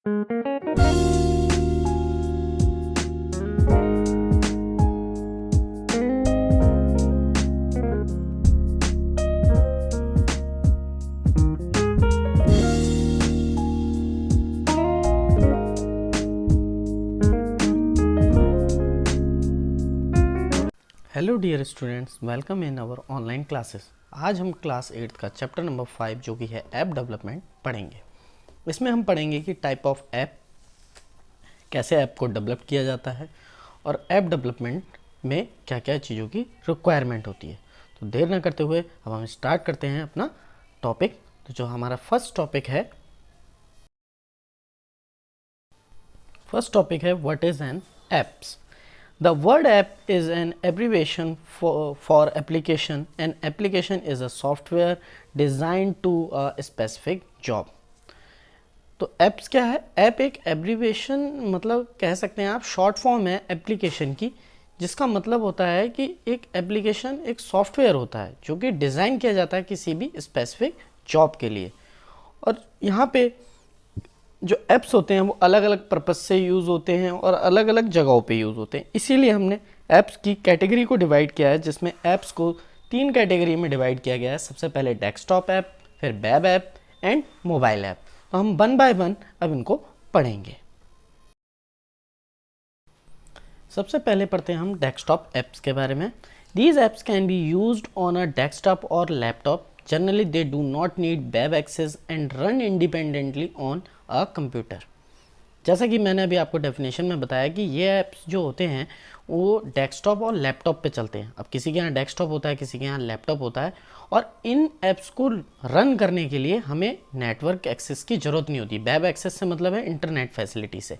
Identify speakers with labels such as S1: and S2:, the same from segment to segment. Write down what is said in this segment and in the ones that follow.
S1: Hello dear students, welcome in our online classes. आज हम class 8 का चैप्टर नंबर 5 जो कि है ऐप डेवलपमेंट पढ़ेंगे। इसमें हम पढ़ेंगे कि टाइप ऑफ ऐप, कैसे ऐप को डेवलप किया जाता है और ऐप डेवलपमेंट में क्या क्या चीज़ों की रिक्वायरमेंट होती है। तो देर ना करते हुए अब हम स्टार्ट करते हैं अपना टॉपिक। तो जो हमारा फर्स्ट टॉपिक है what is an apps. The word app is an abbreviation for application. An application is a software designed to a specific job. तो apps क्या है? ऐप एक एब्रीवेशन मतलब कह सकते हैं आप, शॉर्ट फॉर्म है एप्लीकेशन की, जिसका मतलब होता है कि एक एप्लीकेशन एक सॉफ्टवेयर होता है जो कि डिज़ाइन किया जाता है किसी भी स्पेसिफिक जॉब के लिए। और यहाँ पे जो ऐप्स होते हैं वो अलग अलग पर्पस से यूज़ होते हैं और अलग अलग जगहों पे यूज़ होते हैं। इसीलिए हमने ऐप्स की कैटेगरी को डिवाइड किया है, जिसमें ऐप्स को 3 कैटेगरी में डिवाइड किया गया है। सबसे पहले डेस्कटॉप ऐप, फिर web app and mobile app. तो हम 1 बाय 1 अब इनको पढ़ेंगे। सबसे पहले पढ़ते हैं हम डेस्कटॉप ऐप्स के बारे में। These apps can be used on a desktop और laptop. Generally, they do not need web access and run independently on a computer. जैसा कि मैंने अभी आपको डेफिनेशन में बताया कि ये ऐप्स जो होते हैं वो डेस्कटॉप और लैपटॉप पे चलते हैं। अब किसी के यहाँ डेस्कटॉप होता है, किसी के यहाँ लैपटॉप होता है, और इन ऐप्स को रन करने के लिए हमें नेटवर्क एक्सेस की ज़रूरत नहीं होती। वेब एक्सेस से मतलब है इंटरनेट फैसिलिटी से।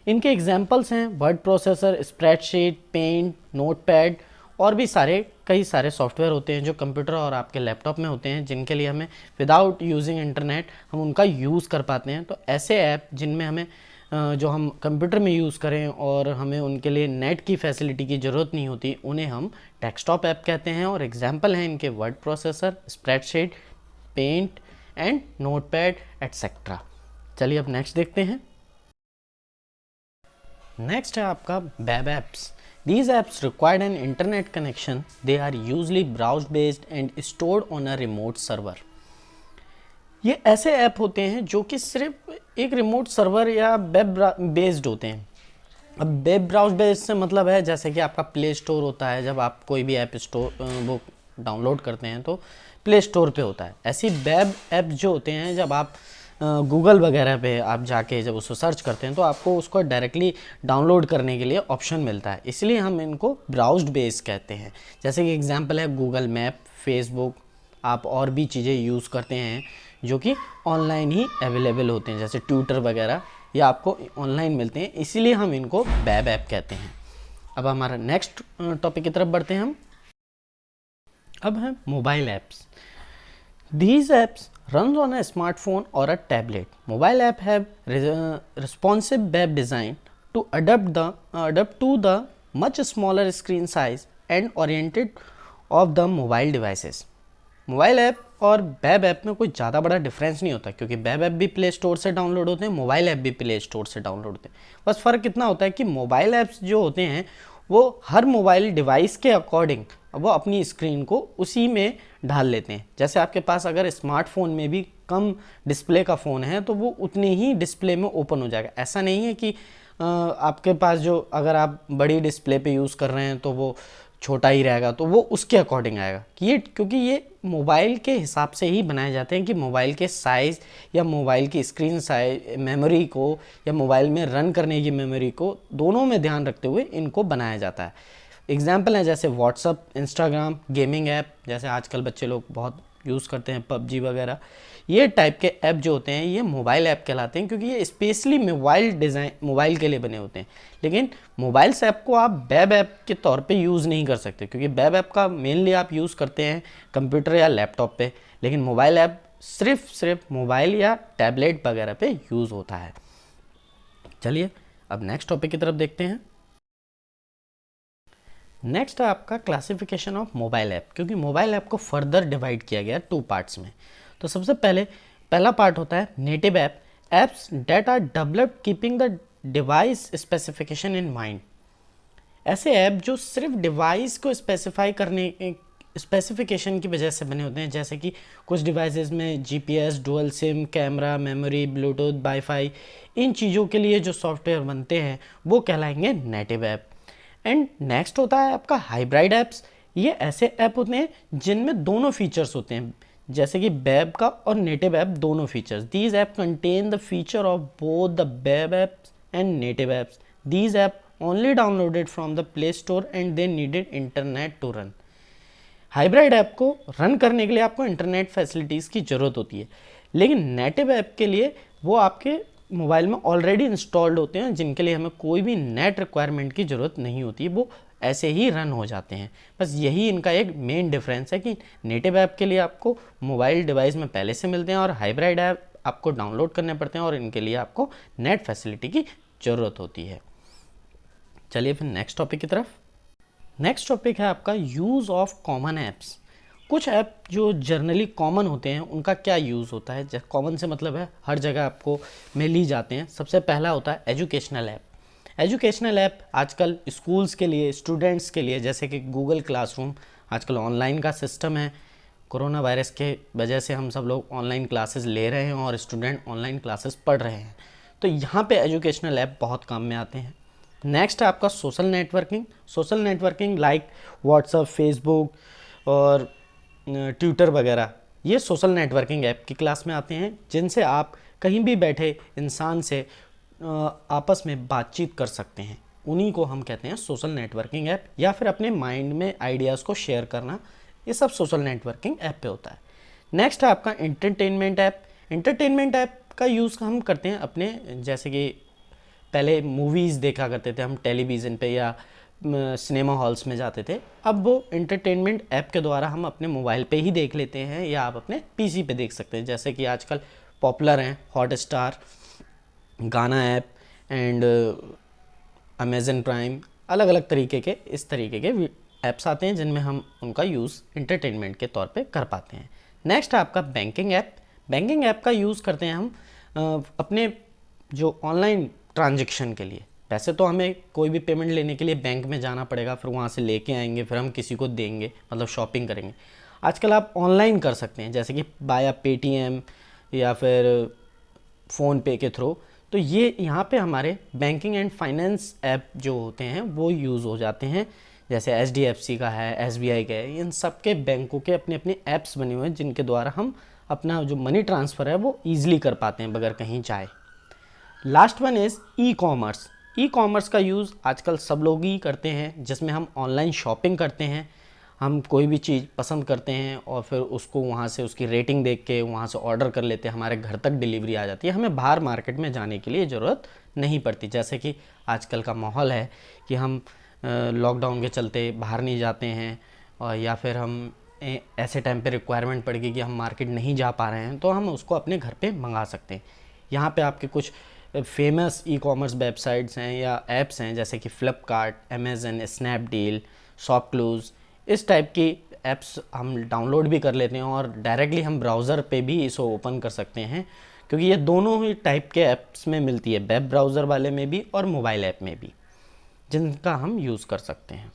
S1: इनके एग्जाम्पल्स हैं word processor, spreadsheet, paint, notepad और भी कई सारे सॉफ्टवेयर होते हैं जो कंप्यूटर और आपके लैपटॉप में होते हैं, जिनके लिए हमें विदाउट यूजिंग इंटरनेट हम उनका यूज़ कर पाते हैं। तो ऐसे ऐप जिनमें हमें जो हम कंप्यूटर में यूज़ करें और हमें उनके लिए नेट की फैसिलिटी की ज़रूरत नहीं होती, उन्हें हम डेस्कटॉप ऐप कहते हैं। और एग्जाम्पल हैं इनके word processor, spreadsheet, paint and notepad etcetera. चलिए अब नेक्स्ट देखते हैं। नेक्स्ट है आपका web apps. These apps require an internet connection. They are usually browser based and stored on a remote server. ये ऐसे ऐप होते हैं जो कि सिर्फ एक रिमोट सर्वर या वेब बेस्ड होते हैं। अब वेब ब्राउज बेस्ड से मतलब है जैसे कि आपका प्ले स्टोर होता है, जब आप कोई भी ऐप वो डाउनलोड करते हैं तो प्ले स्टोर पे होता है। ऐसी वेब ऐप जो होते हैं जब आप गूगल वगैरह पे आप जाके जब उसको सर्च करते हैं तो आपको उसको डायरेक्टली डाउनलोड करने के लिए ऑप्शन मिलता है, इसलिए हम इनको ब्राउज्ड बेस्ड कहते हैं। जैसे कि एग्जांपल है गूगल मैप, फेसबुक, आप और भी चीज़ें यूज़ करते हैं जो कि ऑनलाइन ही अवेलेबल होते हैं, जैसे ट्विटर वगैरह, ये आपको ऑनलाइन मिलते हैं, इसीलिए हम इनको वेब ऐप कहते हैं। अब हमारा नेक्स्ट टॉपिक की तरफ बढ़ते हैं हम। अब है mobile apps. These apps runs on a smartphone or a tablet. Mobile app have responsive web design to adapt to the much smaller screen size and oriented of the mobile devices. Mobile app और web app में कोई ज़्यादा बड़ा difference नहीं होता, क्योंकि web app भी play store से डाउनलोड होते हैं, मोबाइल ऐप भी प्ले स्टोर से डाउनलोड होते हैं। बस फ़र्क इतना होता है कि मोबाइल ऐप्स जो होते हैं वो हर मोबाइल डिवाइस के अकॉर्डिंग वो अपनी स्क्रीन को उसी में ढाल लेते हैं। जैसे आपके पास अगर स्मार्टफोन में भी कम डिस्प्ले का फ़ोन है तो वो उतने ही डिस्प्ले में ओपन हो जाएगा। ऐसा नहीं है कि आपके पास जो अगर आप बड़ी डिस्प्ले पे यूज़ कर रहे हैं तो वो छोटा ही रहेगा, तो वो उसके अकॉर्डिंग आएगा कि क्योंकि ये मोबाइल के हिसाब से ही बनाए जाते हैं कि मोबाइल के साइज़ या मोबाइल की स्क्रीन साइज, मेमोरी को या मोबाइल में रन करने की मेमोरी को, दोनों में ध्यान रखते हुए इनको बनाया जाता है। एग्जाम्पल है जैसे व्हाट्सअप, इंस्टाग्राम, गेमिंग ऐप, जैसे आजकल बच्चे लोग बहुत यूज़ करते हैं पबजी वगैरह, ये टाइप के ऐप जो होते हैं ये मोबाइल ऐप कहलाते हैं, क्योंकि ये स्पेशली मोबाइल के लिए बने होते हैं। लेकिन मोबाइल्स ऐप को आप वेब ऐप के तौर पे यूज़ नहीं कर सकते, क्योंकि वेब ऐप का मेनली आप यूज़ करते हैं कंप्यूटर या लैपटॉप पे, लेकिन मोबाइल ऐप सिर्फ मोबाइल या टैबलेट वगैरह पे यूज़ होता है। चलिए अब नेक्स्ट टॉपिक की तरफ देखते हैं। नेक्स्ट है आपका क्लासिफिकेशन ऑफ मोबाइल ऐप, क्योंकि मोबाइल ऐप को फर्दर डिवाइड किया गया 2 पार्ट्स में। तो सबसे पहला पार्ट होता है native app, apps that are developed keeping the device specification in mind। ऐसे ऐप जो सिर्फ डिवाइस को स्पेसिफाई करने स्पेसिफिकेशन की वजह से बने होते हैं, जैसे कि कुछ डिवाइसेस में GPS, dual SIM, camera, memory, Bluetooth, WiFi, इन चीज़ों के लिए जो सॉफ्टवेयर बनते हैं वो कहलाएंगे नेटिव ऐप। एंड नेक्स्ट होता है आपका हाइब्रिड ऐप्स। ये ऐसे ऐप होते हैं जिनमें दोनों फीचर्स होते हैं, जैसे कि वेब का और नेटिव ऐप दोनों features. These app contain the feature of both the web apps and native apps. These app only downloaded from the Play Store and they needed internet to run. Hybrid app को run करने के लिए आपको internet facilities की ज़रूरत होती है, लेकिन नेटिव ऐप के लिए वो आपके मोबाइल में ऑलरेडी इंस्टॉल्ड होते हैं, जिनके लिए हमें कोई भी नेट रिक्वायरमेंट की ज़रूरत नहीं होती, वो ऐसे ही रन हो जाते हैं। बस यही इनका एक मेन डिफरेंस है कि नेटिव ऐप के लिए आपको मोबाइल डिवाइस में पहले से मिलते हैं और हाइब्रिड ऐप आपको डाउनलोड करने पड़ते हैं और इनके लिए आपको नेट फैसिलिटी की ज़रूरत होती है। चलिए फिर नेक्स्ट टॉपिक की तरफ। नेक्स्ट टॉपिक है आपका यूज़ ऑफ कॉमन ऐप्स। कुछ ऐप जो जनरली कॉमन होते हैं उनका क्या यूज़ होता है। कॉमन से मतलब है हर जगह आपको में ली जाते हैं। सबसे पहला होता है एजुकेशनल ऐप। एजुकेशनल ऐप आजकल स्कूल्स के लिए, स्टूडेंट्स के लिए, जैसे कि गूगल क्लासरूम आजकल ऑनलाइन का सिस्टम है। कोरोना वायरस के वजह से हम सब लोग ऑनलाइन क्लासेस ले रहे हैं और स्टूडेंट ऑनलाइन क्लासेस पढ़ रहे हैं, तो यहाँ पे एजुकेशनल ऐप बहुत काम में आते हैं। नेक्स्ट है आपका social networking. Social networking like WhatsApp, Facebook और ट्विटर वगैरह, ये सोशल नेटवर्किंग ऐप की क्लास में आते हैं, जिनसे आप कहीं भी बैठे इंसान से आपस में बातचीत कर सकते हैं। उन्हीं को हम कहते हैं सोशल नेटवर्किंग ऐप, या फिर अपने माइंड में आइडियाज़ को शेयर करना, ये सब सोशल नेटवर्किंग ऐप पे होता है। नेक्स्ट है आपका एंटरटेनमेंट ऐप। एंटरटेनमेंट ऐप का यूज़ हम करते हैं अपने, जैसे कि पहले मूवीज़ देखा करते थे हम टेलीविज़न पे या सिनेमा हॉल्स में जाते थे, अब वो एंटरटेनमेंट ऐप के द्वारा हम अपने मोबाइल पे ही देख लेते हैं या आप अपने पीसी पे देख सकते हैं। जैसे कि आजकल पॉपुलर हैं हॉटस्टार, गाना ऐप एंड अमेज़न प्राइम, अलग अलग तरीके के इस तरीके के ऐप्स आते हैं जिनमें हम उनका यूज़ एंटरटेनमेंट के तौर पे कर पाते हैं। नेक्स्ट है आपका बैंकिंग ऐप। बैंकिंग ऐप का यूज़ करते हैं हम अपने जो ऑनलाइन ट्रांजैक्शन के लिए। वैसे तो हमें कोई भी पेमेंट लेने के लिए बैंक में जाना पड़ेगा, फिर वहाँ से लेके आएंगे, फिर हम किसी को देंगे, मतलब शॉपिंग करेंगे। आजकल आप ऑनलाइन कर सकते हैं, जैसे कि बाया पेटीएम या फिर फ़ोनपे के थ्रू। तो ये यहाँ पे हमारे बैंकिंग एंड फाइनेंस ऐप जो होते हैं वो यूज़ हो जाते हैं, जैसे एचडीएफसी का है, एसबीआई का है। इन सब के बैंकों के अपने अपने ऐप्स बने हुए हैं जिनके द्वारा हम अपना जो मनी ट्रांसफ़र है वो ईजिली कर पाते हैं बगैर कहीं जाए। Last one is e commerce. E commerce का यूज़ आजकल सब लोग ही करते हैं, जिसमें हम ऑनलाइन शॉपिंग करते हैं। हम कोई भी चीज़ पसंद करते हैं और फिर उसको वहाँ से उसकी रेटिंग देख के वहाँ से ऑर्डर कर लेते हैं, हमारे घर तक डिलीवरी आ जाती है। हमें बाहर मार्केट में जाने के लिए ज़रूरत नहीं पड़ती। जैसे कि आजकल का माहौल है कि हम लॉकडाउन के चलते बाहर नहीं जाते हैं, और या फिर हम ऐसे टाइम पे रिक्वायरमेंट पड़ गई कि हम मार्केट नहीं जा पा रहे हैं, तो हम उसको अपने घर पे मंगा सकते हैं। यहाँ पे आपके कुछ फेमस ई कॉमर्स वेबसाइट्स हैं या ऐप्स हैं, जैसे कि फ्लिपकार्ट, अमेज़न, स्नैपडील, शॉपक्लूज़, इस टाइप की ऐप्स हम डाउनलोड भी कर लेते हैं और डायरेक्टली हम ब्राउज़र पे भी इसको ओपन कर सकते हैं, क्योंकि ये दोनों ही टाइप के ऐप्स में मिलती है, वेब ब्राउज़र वाले में भी और मोबाइल ऐप में भी, जिनका हम यूज़ कर सकते हैं।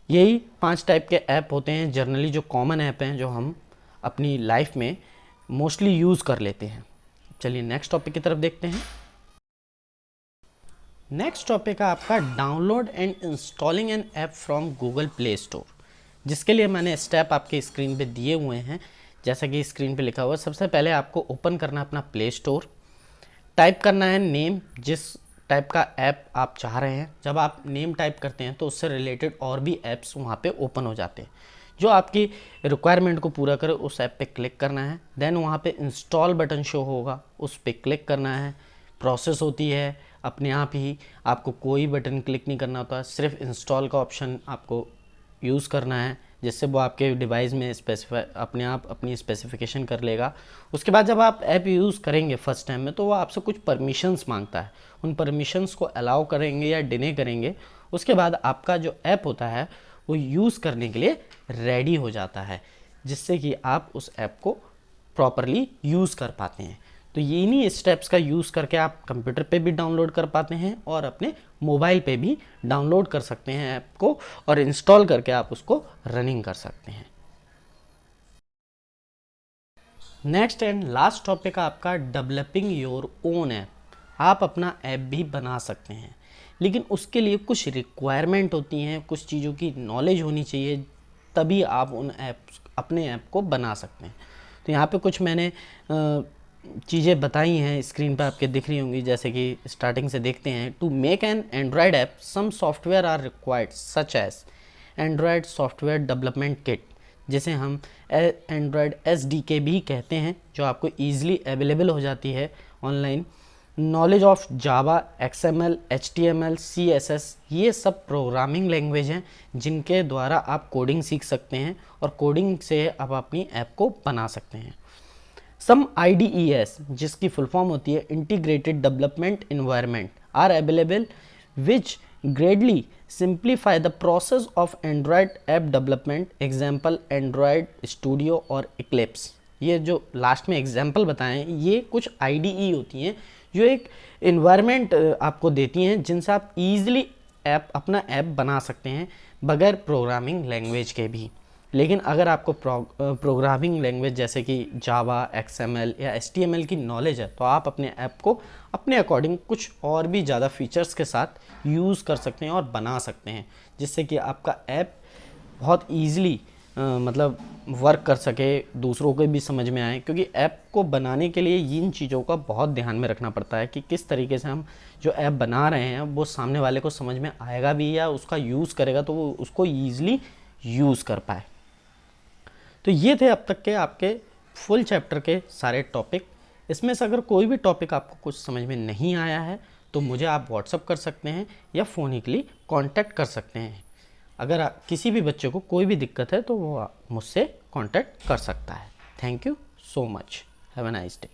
S1: यही 5 टाइप के ऐप होते हैं जनरली, जो कॉमन ऐप हैं, जो हम अपनी लाइफ में मोस्टली यूज़ कर लेते हैं। चलिए नेक्स्ट टॉपिक की तरफ देखते हैं। नेक्स्ट टॉपिक है आपका download and installing an app from Google Play Store, जिसके लिए मैंने स्टेप आपके स्क्रीन पे दिए हुए हैं, जैसा कि स्क्रीन पे लिखा हुआ है। सबसे पहले आपको ओपन करना है अपना प्ले स्टोर, टाइप करना है नेम, जिस टाइप का ऐप आप चाह रहे हैं। जब आप नेम टाइप करते हैं तो उससे रिलेटेड और भी ऐप्स वहाँ पे ओपन हो जाते हैं, जो आपकी रिक्वायरमेंट को पूरा करे उस ऐप पे क्लिक करना है। देन वहाँ पे इंस्टॉल बटन शो होगा, उस पर क्लिक करना है। प्रोसेस होती है अपने आप ही, आपको कोई बटन क्लिक नहीं करना होता, सिर्फ इंस्टॉल का ऑप्शन आपको यूज़ करना है, जिससे वो आपके डिवाइस में स्पेसिफाई अपने आप अपनी स्पेसिफिकेशन कर लेगा। उसके बाद जब आप ऐप यूज़ करेंगे फर्स्ट टाइम में, तो वो आपसे कुछ परमिशंस मांगता है, उन परमिशंस को अलाउ करेंगे या डिने करेंगे। उसके बाद आपका जो ऐप होता है वो यूज़ करने के लिए रेडी हो जाता है, जिससे कि आप उस ऐप को प्रॉपरली यूज़ कर पाते हैं। तो तो ये इन्हीं स्टेप्स का यूज़ करके आप कंप्यूटर पे भी डाउनलोड कर पाते हैं और अपने मोबाइल पे भी डाउनलोड कर सकते हैं ऐप को, और इंस्टॉल करके आप उसको रनिंग कर सकते हैं। नेक्स्ट एंड लास्ट टॉपिक आपका डेवलपिंग योर ओन ऐप। आप अपना ऐप भी बना सकते हैं, लेकिन उसके लिए कुछ रिक्वायरमेंट होती हैं, कुछ चीज़ों की नॉलेज होनी चाहिए, तभी आप उन अपने ऐप को बना सकते हैं। तो यहाँ पे कुछ मैंने चीज़ें बताई हैं, स्क्रीन पर आपके दिख रही होंगी। जैसे कि स्टार्टिंग से देखते हैं, to make an Android app some software are required such as Android software development kit, जिसे हम एंड्रॉयड SDK भी कहते हैं, जो आपको ईजिली अवेलेबल हो जाती है online. Knowledge of Java, XML, HTML, CSS, ये सब प्रोग्रामिंग लैंग्वेज हैं जिनके द्वारा आप कोडिंग सीख सकते हैं और कोडिंग से आप अपनी ऐप को बना सकते हैं। सम IDEs, जिसकी फुल फॉर्म होती है integrated development environment, are available which gradually simplify the process of Android app development, example Android Studio और इक्लिप्स। ये जो लास्ट में एग्जाम्पल बताएं, ये कुछ IDE होती हैं जो एक इन्वायरमेंट आपको देती हैं जिनसे आप ईजिली अपना ऐप बना सकते हैं बगैर प्रोग्रामिंग लैंग्वेज के भी। लेकिन अगर आपको प्रोग्रामिंग लैंग्वेज जैसे कि जावा, XML या HTML की नॉलेज है, तो आप अपने ऐप को अपने अकॉर्डिंग कुछ और भी ज़्यादा फीचर्स के साथ यूज़ कर सकते हैं और बना सकते हैं, जिससे कि आपका ऐप बहुत ईजिली मतलब वर्क कर सके, दूसरों को भी समझ में आए। क्योंकि ऐप को बनाने के लिए इन चीज़ों का बहुत ध्यान में रखना पड़ता है कि किस तरीके से हम जो ऐप बना रहे हैं वो सामने वाले को समझ में आएगा भी, या उसका यूज़ करेगा तो वो उसको ईजिली यूज़ कर पाए। तो ये थे अब तक के आपके फुल चैप्टर के सारे टॉपिक। इसमें से अगर कोई भी टॉपिक आपको कुछ समझ में नहीं आया है तो मुझे आप व्हाट्सअप कर सकते हैं या फ़ोनिकली कांटेक्ट कर सकते हैं। अगर किसी भी बच्चे को कोई भी दिक्कत है तो वो मुझसे कांटेक्ट कर सकता है। Thank you so much. Have a nice day.